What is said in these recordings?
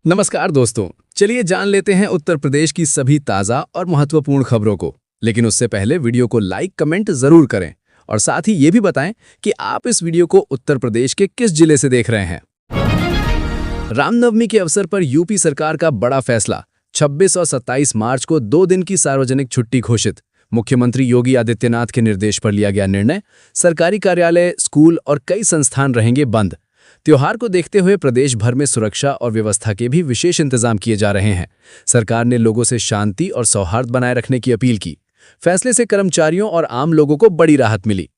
नमस्कार दोस्तों, चलिए जान लेते हैं उत्तर प्रदेश की सभी ताज़ा और महत्वपूर्ण खबरों को। लेकिन उससे पहले वीडियो को लाइक कमेंट जरूर करें और साथ ही ये भी बताएं कि आप इस वीडियो को उत्तर प्रदेश के किस जिले से देख रहे हैं। रामनवमी के अवसर पर यूपी सरकार का बड़ा फैसला, 26 और 27 मार्च को 2 दिन की सार्वजनिक छुट्टी घोषित। मुख्यमंत्री योगी आदित्यनाथ के निर्देश पर लिया गया निर्णय। सरकारी कार्यालय, स्कूल और कई संस्थान रहेंगे बंद। त्योहार को देखते हुए प्रदेश भर में सुरक्षा और व्यवस्था के भी विशेष इंतजाम किए जा रहे हैं। सरकार ने लोगों से शांति और सौहार्द बनाए रखने की अपील की। फैसले से कर्मचारियों और आम लोगों को बड़ी राहत मिली।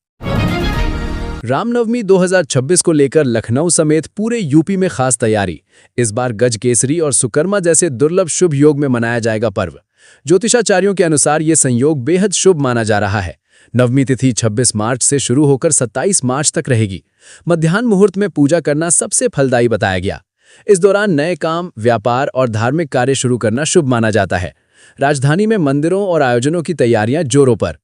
रामनवमी 2026 को लेकर लखनऊ समेत पूरे यूपी में खास तैयारी। इस बार गज केसरी और सुकर्मा जैसे दुर्लभ शुभ योग में मनाया जाएगा पर्व। ज्योतिषाचार्यों के अनुसार ये संयोग बेहद शुभ माना जा रहा है। नवमी तिथि 26 मार्च से शुरू होकर 27 मार्च तक रहेगी। मध्याह्न मुहूर्त में पूजा करना सबसे फलदायी बताया गया। इस दौरान नए काम, व्यापार और धार्मिक कार्य शुरू करना शुभ माना जाता है। राजधानी में मंदिरों और आयोजनों की तैयारियां जोरों पर।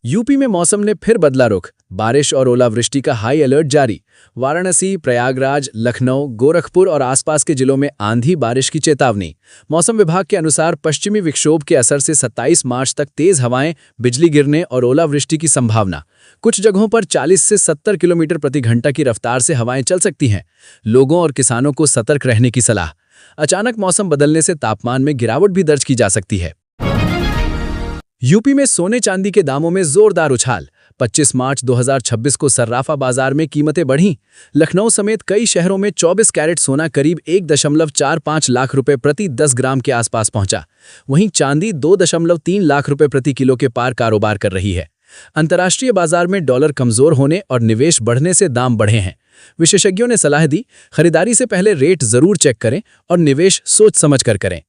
यूपी में मौसम ने फिर बदला रुख। बारिश और ओलावृष्टि का हाई अलर्ट जारी। वाराणसी, प्रयागराज, लखनऊ, गोरखपुर और आसपास के जिलों में आंधी बारिश की चेतावनी। मौसम विभाग के अनुसार पश्चिमी विक्षोभ के असर से 27 मार्च तक तेज हवाएं, बिजली गिरने और ओलावृष्टि की संभावना। कुछ जगहों पर 40 से 70 किलोमीटर प्रति घंटा की रफ्तार से हवाएं चल सकती हैं। लोगों और किसानों को सतर्क रहने की सलाह। अचानक मौसम बदलने से तापमान में गिरावट भी दर्ज की जा सकती है। यूपी में सोने चांदी के दामों में जोरदार उछाल। 25 मार्च 2026 को सर्राफा बाजार में कीमतें बढ़ीं। लखनऊ समेत कई शहरों में 24 कैरेट सोना करीब 1.45 लाख रुपए प्रति 10 ग्राम के आसपास पहुंचा। वहीं चांदी 2.3 लाख रुपए प्रति किलो के पार कारोबार कर रही है। अंतर्राष्ट्रीय बाजार में डॉलर कमजोर होने और निवेश बढ़ने से दाम बढ़े हैं। विशेषज्ञों ने सलाह दी, खरीदारी से पहले रेट जरूर चेक करें और निवेश सोच समझ कर करें।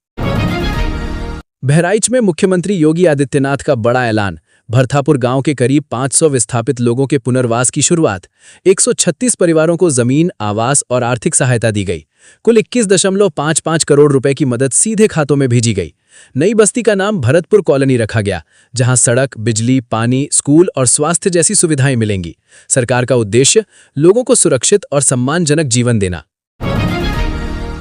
बहराइच में मुख्यमंत्री योगी आदित्यनाथ का बड़ा ऐलान। भरथापुर गांव के करीब 500 विस्थापित लोगों के पुनर्वास की शुरुआत। 136 परिवारों को जमीन, आवास और आर्थिक सहायता दी गई। कुल 21.55 करोड़ रुपए की मदद सीधे खातों में भेजी गई। नई बस्ती का नाम भरतपुर कॉलोनी रखा गया, जहां सड़क, बिजली, पानी, स्कूल और स्वास्थ्य जैसी सुविधाएं मिलेंगी। सरकार का उद्देश्य लोगों को सुरक्षित और सम्मानजनक जीवन देना।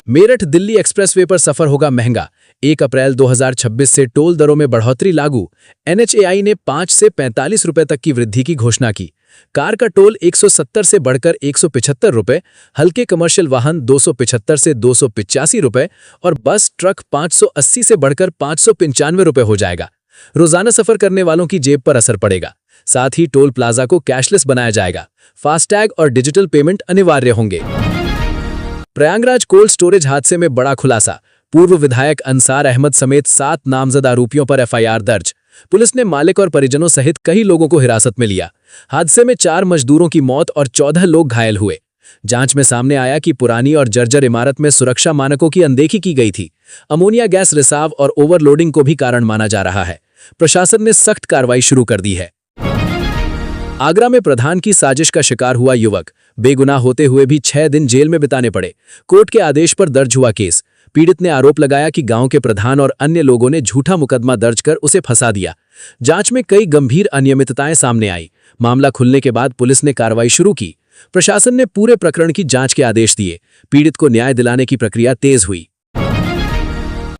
मेरठ दिल्ली एक्सप्रेसवे पर सफर होगा महंगा। 1 अप्रैल 2026 से टोल दरों में बढ़ोतरी लागू। NHAI ने 5 से 45 रुपए तक की वृद्धि की घोषणा की। कार का टोल 170 से बढ़कर 175 रुपए, हल्के कमर्शियल वाहन 275 से 285 रुपए और बस ट्रक 580 से बढ़कर 595 रुपए हो जाएगा। रोजाना सफर करने वालों की जेब पर असर पड़ेगा। साथ ही टोल प्लाजा को कैशलेस बनाया जाएगा। फास्टैग और डिजिटल पेमेंट अनिवार्य होंगे। प्रयागराज कोल्ड स्टोरेज हादसे में बड़ा खुलासा। पूर्व विधायक अंसार अहमद समेत 7 नामजद आरोपियों पर FIR दर्ज। पुलिस ने मालिक और परिजनों सहित कई लोगों को हिरासत में लिया। हादसे में 4 मजदूरों की मौत और 14 लोग घायल हुए। जांच में सामने आया कि पुरानी और जर्जर इमारत में सुरक्षा मानकों की अनदेखी की गई थी। अमोनिया गैस रिसाव और ओवरलोडिंग को भी कारण माना जा रहा है। प्रशासन ने सख्त कार्रवाई शुरू कर दी है। आगरा में प्रधान की साजिश का शिकार हुआ युवक। बेगुनाह होते हुए भी 6 दिन जेल में बिताने पड़े। कोर्ट के आदेश पर दर्ज हुआ केस। पीड़ित ने आरोप लगाया कि गांव के प्रधान और अन्य लोगों ने झूठा मुकदमा दर्ज कर उसे फंसा दिया। जांच में कई गंभीर अनियमितताएं सामने आई। मामला खुलने के बाद पुलिस ने कार्रवाई शुरू की। प्रशासन ने पूरे प्रकरण की जांच के आदेश दिए। पीड़ित को न्याय दिलाने की प्रक्रिया तेज हुई।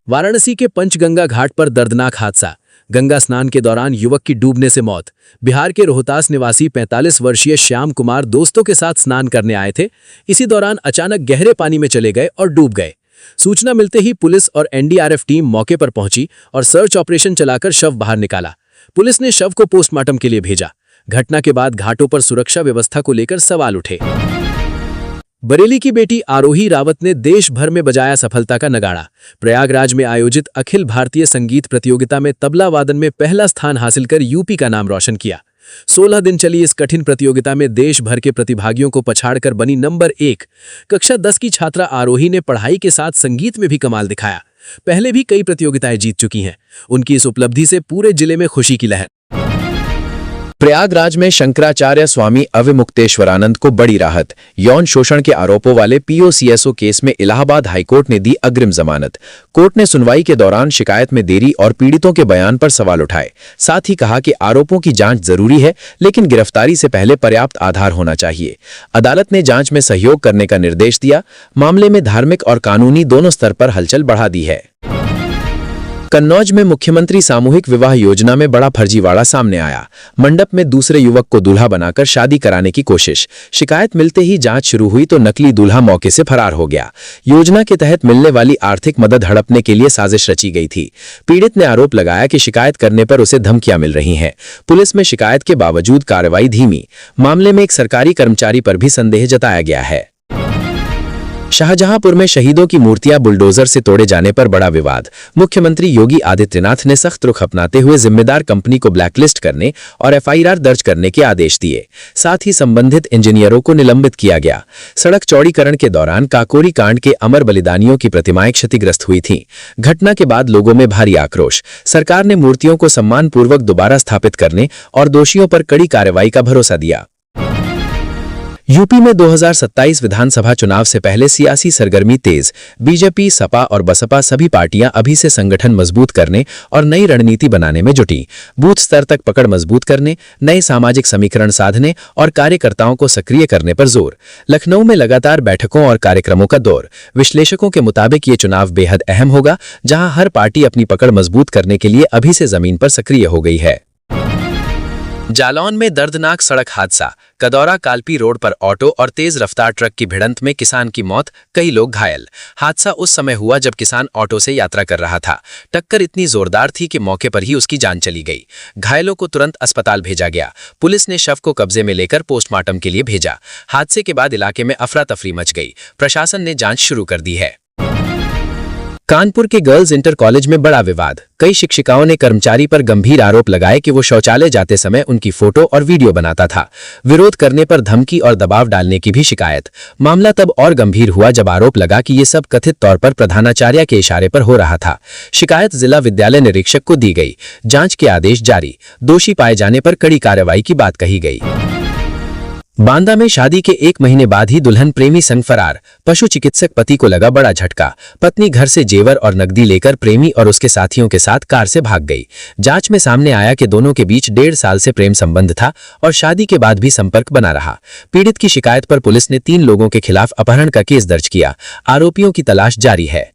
वाराणसी के पंचगंगा घाट पर दर्दनाक हादसा। गंगा स्नान के दौरान युवक की डूबने से मौत। बिहार के रोहतास निवासी 45 वर्षीय श्याम कुमार दोस्तों के साथ स्नान करने आए थे। इसी दौरान अचानक गहरे पानी में चले गए और डूब गए। सूचना मिलते ही पुलिस और NDRF टीम मौके पर पहुंची और सर्च ऑपरेशन चलाकर शव बाहर निकाला। पुलिस ने शव को पोस्टमार्टम के लिए भेजा। घटना के बाद घाटों पर सुरक्षा व्यवस्था को लेकर सवाल उठे। बरेली की बेटी आरोही रावत ने देश भर में बजाया सफलता का नगाड़ा। प्रयागराज में आयोजित अखिल भारतीय संगीत प्रतियोगिता में तबला वादन में पहला स्थान हासिल कर यूपी का नाम रोशन किया। 16 दिन चली इस कठिन प्रतियोगिता में देश भर के प्रतिभागियों को पछाड़कर बनी नंबर 1। कक्षा 10 की छात्रा आरोही ने पढ़ाई के साथ संगीत में भी कमाल दिखाया। पहले भी कई प्रतियोगिताएं जीत चुकी हैं। उनकी इस उपलब्धि से पूरे जिले में खुशी की लहर। प्रयागराज में शंकराचार्य स्वामी अविमुक्तेश्वरानंद को बड़ी राहत। यौन शोषण के आरोपों वाले पीओसीएसओ केस में इलाहाबाद हाईकोर्ट ने दी अग्रिम जमानत। कोर्ट ने सुनवाई के दौरान शिकायत में देरी और पीड़ितों के बयान पर सवाल उठाए। साथ ही कहा कि आरोपों की जांच जरूरी है, लेकिन गिरफ्तारी से पहले पर्याप्त आधार होना चाहिए। अदालत ने जांच में सहयोग करने का निर्देश दिया। मामले में धार्मिक और कानूनी दोनों स्तर पर हलचल बढ़ा दी है। कन्नौज में मुख्यमंत्री सामूहिक विवाह योजना में बड़ा फर्जीवाड़ा सामने आया। मंडप में दूसरे युवक को दूल्हा बनाकर शादी कराने की कोशिश। शिकायत मिलते ही जांच शुरू हुई तो नकली दूल्हा मौके से फरार हो गया। योजना के तहत मिलने वाली आर्थिक मदद हड़पने के लिए साजिश रची गई थी। पीड़ित ने आरोप लगाया कि शिकायत करने पर उसे धमकियां मिल रही हैं। पुलिस में शिकायत के बावजूद कार्रवाई धीमी। मामले में एक सरकारी कर्मचारी पर भी संदेह जताया गया है। शाहजहांपुर में शहीदों की मूर्तियां बुलडोजर से तोड़े जाने पर बड़ा विवाद। मुख्यमंत्री योगी आदित्यनाथ ने सख्त रुख अपनाते हुए जिम्मेदार कंपनी को ब्लैकलिस्ट करने और एफआईआर दर्ज करने के आदेश दिए। साथ ही संबंधित इंजीनियरों को निलंबित किया गया। सड़क चौड़ीकरण के दौरान काकोरी कांड के अमर बलिदानियों की प्रतिमाएं क्षतिग्रस्त हुई थीं। घटना के बाद लोगों में भारी आक्रोश। सरकार ने मूर्तियों को सम्मानपूर्वक दोबारा स्थापित करने और दोषियों पर कड़ी कार्रवाई का भरोसा दिया। यूपी में 2027 विधानसभा चुनाव से पहले सियासी सरगर्मी तेज। बीजेपी, सपा और बसपा सभी पार्टियां अभी से संगठन मजबूत करने और नई रणनीति बनाने में जुटी। बूथ स्तर तक पकड़ मजबूत करने, नए सामाजिक समीकरण साधने और कार्यकर्ताओं को सक्रिय करने पर जोर। लखनऊ में लगातार बैठकों और कार्यक्रमों का दौर। विश्लेषकों के मुताबिक ये चुनाव बेहद अहम होगा, जहां हर पार्टी अपनी पकड़ मजबूत करने के लिए अभी से जमीन पर सक्रिय हो गई है। जालौन में दर्दनाक सड़क हादसा। कदौरा कालपी रोड पर ऑटो और तेज रफ्तार ट्रक की भिड़ंत में किसान की मौत, कई लोग घायल। हादसा उस समय हुआ जब किसान ऑटो से यात्रा कर रहा था। टक्कर इतनी जोरदार थी कि मौके पर ही उसकी जान चली गई। घायलों को तुरंत अस्पताल भेजा गया। पुलिस ने शव को कब्जे में लेकर पोस्टमार्टम के लिए भेजा। हादसे के बाद इलाके में अफरा तफरी मच गई। प्रशासन ने जांच शुरू कर दी है। कानपुर के गर्ल्स इंटर कॉलेज में बड़ा विवाद। कई शिक्षिकाओं ने कर्मचारी पर गंभीर आरोप लगाए कि वो शौचालय जाते समय उनकी फोटो और वीडियो बनाता था। विरोध करने पर धमकी और दबाव डालने की भी शिकायत। मामला तब और गंभीर हुआ जब आरोप लगा कि ये सब कथित तौर पर प्रधानाचार्य के इशारे पर हो रहा था। शिकायत जिला विद्यालय निरीक्षक को दी गई। जांच के आदेश जारी। दोषी पाए जाने पर कड़ी कार्रवाई की बात कही गई। बांदा में शादी के 1 महीने बाद ही दुल्हन प्रेमी संग फरार। पशु चिकित्सक पति को लगा बड़ा झटका। पत्नी घर से जेवर और नकदी लेकर प्रेमी और उसके साथियों के साथ कार से भाग गई। जांच में सामने आया कि दोनों के बीच 1.5 साल से प्रेम संबंध था और शादी के बाद भी संपर्क बना रहा। पीड़ित की शिकायत पर पुलिस ने 3 लोगों के खिलाफ अपहरण का केस दर्ज किया। आरोपियों की तलाश जारी है।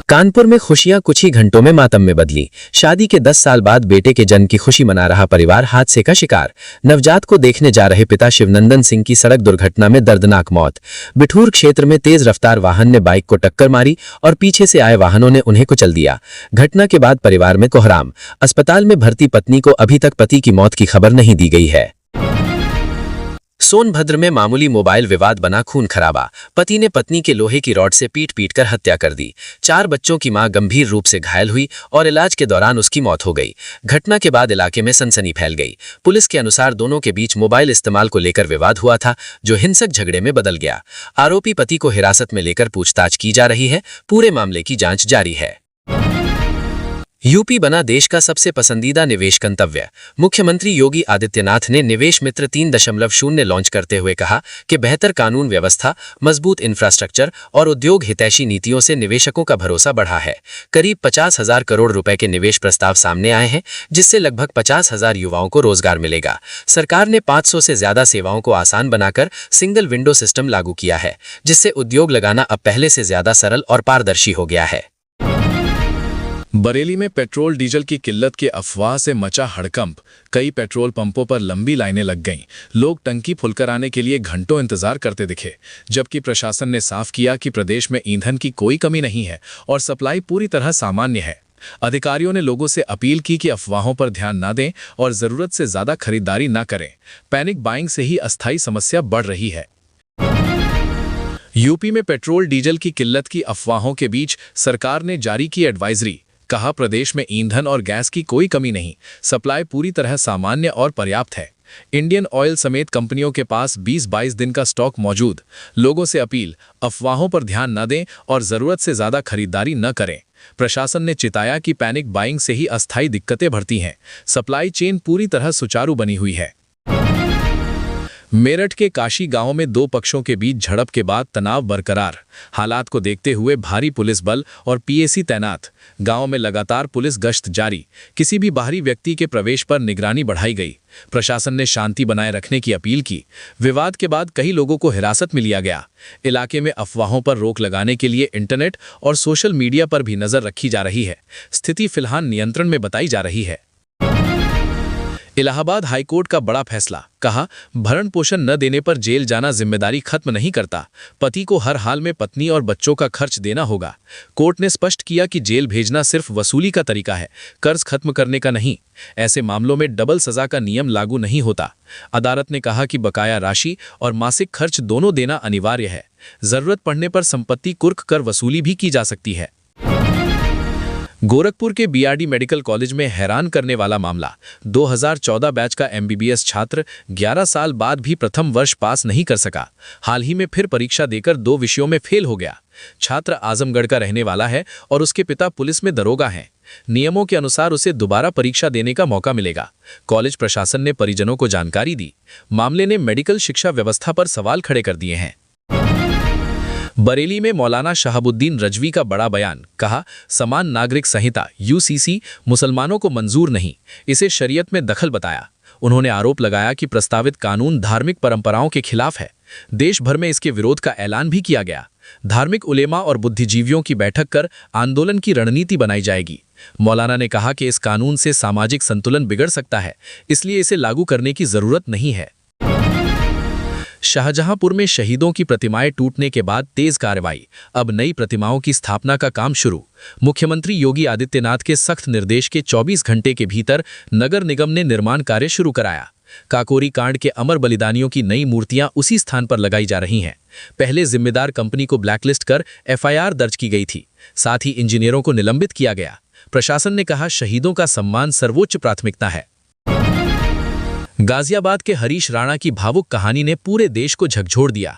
कानपुर में खुशियां कुछ ही घंटों में मातम में बदली। शादी के 10 साल बाद बेटे के जन्म की खुशी मना रहा परिवार हादसे का शिकार। नवजात को देखने जा रहे पिता शिवनंदन सिंह की सड़क दुर्घटना में दर्दनाक मौत। बिठूर क्षेत्र में तेज रफ्तार वाहन ने बाइक को टक्कर मारी और पीछे से आए वाहनों ने उन्हें कुचल दिया। घटना के बाद परिवार में कोहराम। अस्पताल में भर्ती पत्नी को अभी तक पति की मौत की खबर नहीं दी गई है। सोनभद्र में मामूली मोबाइल विवाद बना खून खराबा। पति ने पत्नी के लोहे की रॉड से पीट कर हत्या कर दी। 4 बच्चों की मां गंभीर रूप से घायल हुई और इलाज के दौरान उसकी मौत हो गई। घटना के बाद इलाके में सनसनी फैल गई। पुलिस के अनुसार दोनों के बीच मोबाइल इस्तेमाल को लेकर विवाद हुआ था, जो हिंसक झगड़े में बदल गया। आरोपी पति को हिरासत में लेकर पूछताछ की जा रही है। पूरे मामले की जांच जारी है। यूपी बना देश का सबसे पसंदीदा निवेश गंतव्य। मुख्यमंत्री योगी आदित्यनाथ ने निवेश मित्र 3.0 लॉन्च करते हुए कहा कि बेहतर कानून व्यवस्था, मजबूत इंफ्रास्ट्रक्चर और उद्योग हितैषी नीतियों से निवेशकों का भरोसा बढ़ा है। करीब 50,000 करोड़ रुपए के निवेश प्रस्ताव सामने आए हैं, जिससे लगभग 50,000 युवाओं को रोजगार मिलेगा। सरकार ने 500 से ज्यादा सेवाओं को आसान बनाकर सिंगल विंडो सिस्टम लागू किया है, जिससे उद्योग लगाना अब पहले से ज्यादा सरल और पारदर्शी हो गया है। बरेली में पेट्रोल डीजल की किल्लत के अफवाह से मचा हड़कंप। कई पेट्रोल पंपों पर लंबी लाइनें लग गईं। लोग टंकी फुलकर आने के लिए घंटों इंतजार करते दिखे, जबकि प्रशासन ने साफ किया कि प्रदेश में ईंधन की कोई कमी नहीं है और सप्लाई पूरी तरह सामान्य है। अधिकारियों ने लोगों से अपील की कि अफवाहों पर ध्यान न दें और जरूरत से ज्यादा खरीदारी न करें। पैनिक बाइंग से ही अस्थायी समस्या बढ़ रही है। यूपी में पेट्रोल डीजल की किल्लत की अफवाहों के बीच सरकार ने जारी की एडवाइजरी। कहा, प्रदेश में ईंधन और गैस की कोई कमी नहीं, सप्लाई पूरी तरह सामान्य और पर्याप्त है। इंडियन ऑयल समेत कंपनियों के पास 20-22 दिन का स्टॉक मौजूद। लोगों से अपील, अफवाहों पर ध्यान न दें और जरूरत से ज्यादा खरीदारी न करें। प्रशासन ने चिताया कि पैनिक बाइंग से ही अस्थायी दिक्कतें बढ़ती हैं। सप्लाई चेन पूरी तरह सुचारू बनी हुई है। मेरठ के काशी गांव में दो पक्षों के बीच झड़प के बाद तनाव बरकरार। हालात को देखते हुए भारी पुलिस बल और पीएसी तैनात। गांव में लगातार पुलिस गश्त जारी। किसी भी बाहरी व्यक्ति के प्रवेश पर निगरानी बढ़ाई गई। प्रशासन ने शांति बनाए रखने की अपील की। विवाद के बाद कई लोगों को हिरासत में लिया गया। इलाके में अफवाहों पर रोक लगाने के लिए इंटरनेट और सोशल मीडिया पर भी नजर रखी जा रही है। स्थिति फिलहाल नियंत्रण में बताई जा रही है। इलाहाबाद हाईकोर्ट का बड़ा फैसला, कहा भरण पोषण न देने पर जेल जाना जिम्मेदारी खत्म नहीं करता। पति को हर हाल में पत्नी और बच्चों का खर्च देना होगा। कोर्ट ने स्पष्ट किया कि जेल भेजना सिर्फ वसूली का तरीका है, कर्ज खत्म करने का नहीं। ऐसे मामलों में डबल सजा का नियम लागू नहीं होता। अदालत ने कहा कि बकाया राशि और मासिक खर्च दोनों देना अनिवार्य है। जरूरत पड़ने पर संपत्ति कुर्क कर वसूली भी की जा सकती है। गोरखपुर के बीआरडी मेडिकल कॉलेज में हैरान करने वाला मामला। 2014 बैच का एमबीबीएस छात्र 11 साल बाद भी प्रथम वर्ष पास नहीं कर सका। हाल ही में फिर परीक्षा देकर 2 विषयों में फेल हो गया। छात्र आजमगढ़ का रहने वाला है और उसके पिता पुलिस में दरोगा हैं। नियमों के अनुसार उसे दोबारा परीक्षा देने का मौका मिलेगा। कॉलेज प्रशासन ने परिजनों को जानकारी दी। मामले ने मेडिकल शिक्षा व्यवस्था पर सवाल खड़े कर दिए हैं। बरेली में मौलाना शहाबुद्दीन रजवी का बड़ा बयान, कहा समान नागरिक संहिता यूसीसी मुसलमानों को मंजूर नहीं, इसे शरीयत में दखल बताया। उन्होंने आरोप लगाया कि प्रस्तावित कानून धार्मिक परंपराओं के खिलाफ है। देश भर में इसके विरोध का ऐलान भी किया गया। धार्मिक उलेमा और बुद्धिजीवियों की बैठक कर आंदोलन की रणनीति बनाई जाएगी। मौलाना ने कहा कि इस कानून से सामाजिक संतुलन बिगड़ सकता है, इसलिए इसे लागू करने की जरूरत नहीं है। शाहजहांपुर में शहीदों की प्रतिमाएं टूटने के बाद तेज कार्रवाई। अब नई प्रतिमाओं की स्थापना का काम शुरू। मुख्यमंत्री योगी आदित्यनाथ के सख्त निर्देश के 24 घंटे के भीतर नगर निगम ने निर्माण कार्य शुरू कराया। काकोरी कांड के अमर बलिदानियों की नई मूर्तियां उसी स्थान पर लगाई जा रही हैं। पहले जिम्मेदार कंपनी को ब्लैकलिस्ट कर एफआईआर दर्ज की गई थी। साथ ही इंजीनियरों को निलंबित किया गया। प्रशासन ने कहा शहीदों का सम्मान सर्वोच्च प्राथमिकता है। गाजियाबाद के हरीश राणा की भावुक कहानी ने पूरे देश को झकझोर दिया।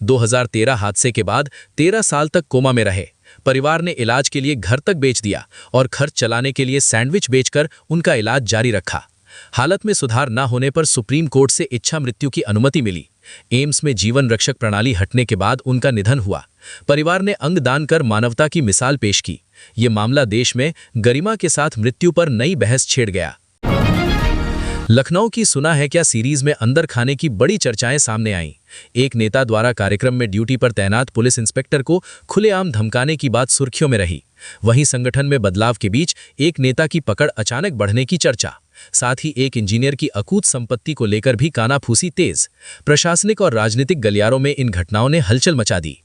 2013 हादसे के बाद 13 साल तक कोमा में रहे। परिवार ने इलाज के लिए घर तक बेच दिया और खर्च चलाने के लिए सैंडविच बेचकर उनका इलाज जारी रखा। हालत में सुधार न होने पर सुप्रीम कोर्ट से इच्छा मृत्यु की अनुमति मिली। एम्स में जीवन रक्षक प्रणाली हटने के बाद उनका निधन हुआ। परिवार ने अंग दान कर मानवता की मिसाल पेश की। ये मामला देश में गरिमा के साथ मृत्यु पर नई बहस छेड़ गया। लखनऊ की सुना है क्या सीरीज में अंदर खाने की बड़ी चर्चाएं सामने आईं। एक नेता द्वारा कार्यक्रम में ड्यूटी पर तैनात पुलिस इंस्पेक्टर को खुलेआम धमकाने की बात सुर्खियों में रही। वहीं संगठन में बदलाव के बीच एक नेता की पकड़ अचानक बढ़ने की चर्चा। साथ ही एक इंजीनियर की अकूत संपत्ति को लेकर भी कानाफूसी तेज। प्रशासनिक और राजनीतिक गलियारों में इन घटनाओं ने हलचल मचा दी।